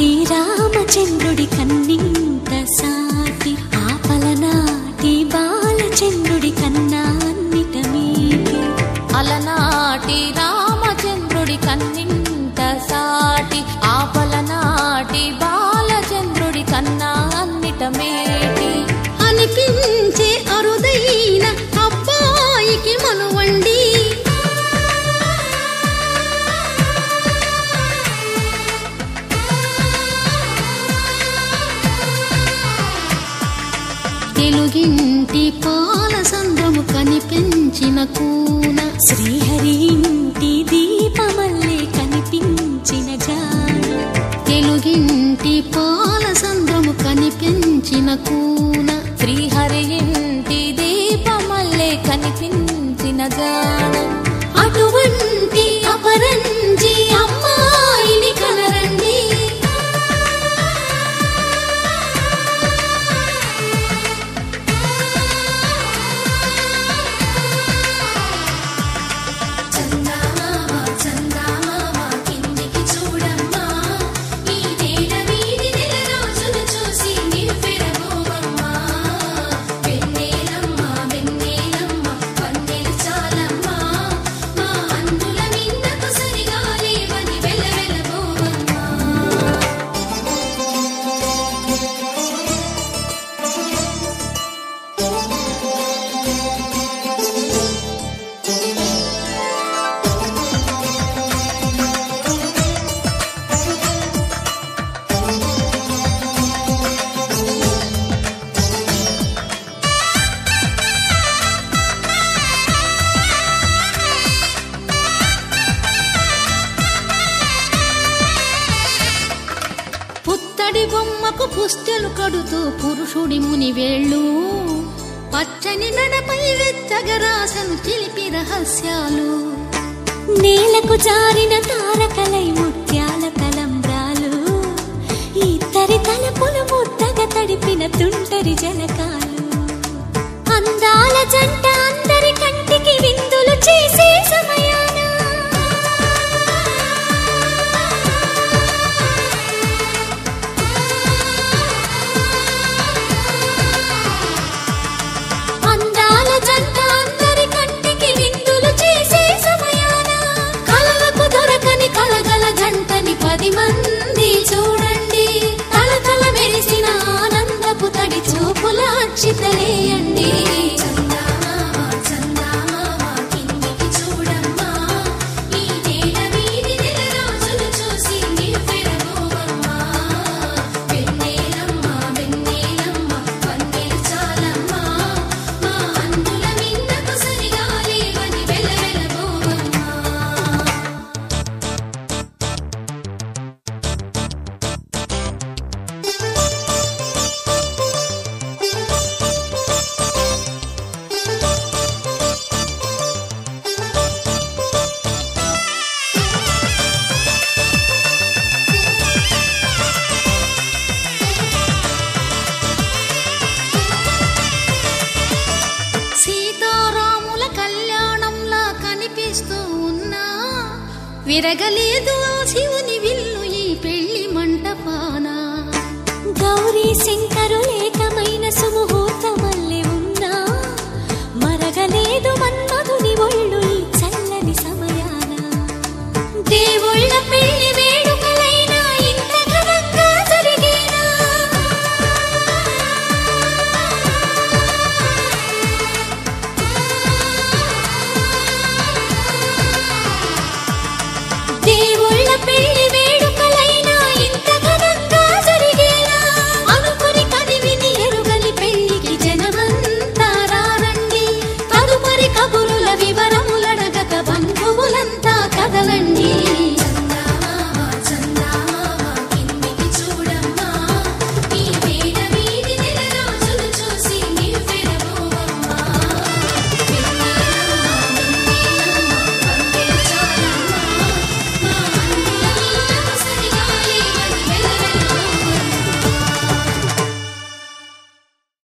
అలనాటి రామచంద్రుడి కన్నింత సాటి ఆపలనాటి బాలచంద్రుడి కన్నా అన్నిట మీటి అలనాటి రామచంద్రుడి కన్నింత సాటి ఆపలనాటి బాలచంద్రుడి కన్నా అన్నిట మేటి అనిపించే అరుదైన అబ్బాయికి మనువండి తెలుగింటి పాల సంద్రము కనిపించిన కూన శ్రీహరి ఇంటి దీపమల్లే కనిపించిన జాడ తెలుగింటి పాల సంద్రము కనిపించిన కూన శ్రీహరి ఇంటి దీపమల్లే కనిపించిన జాడ అటువంటి అపరంజి అమ్మాయిని కనరండి పుత్తడి బొమ్మకు పుస్తెలు కడుతూ పురుషుడి ముని వేళ్ళు పచ్చని మెడపై వెచ్చగరాసను చిలిపి రహస్యాలు నేలకు జారిన తారకలై ముత్యాల తలంబ్రాలు ఇద్దరి తలపులు ముద్దగా తడిపిన తుంటరి జలకాలు అందాల జంట అందరి కంటికి విందులు చేసే సమయాన అందాల జంట అందరి కంటికి విందులు చేసే సమయాన కలలకు దొరకని కలగల జంటని 10 మంది చూడండి తలతల మెరిసిన ఆనందపు తడి చూపుల అక్షితలేయండి సీతారాముల కళ్యాణంలా కనిపిస్తూ ఉన్నా విరగలేదు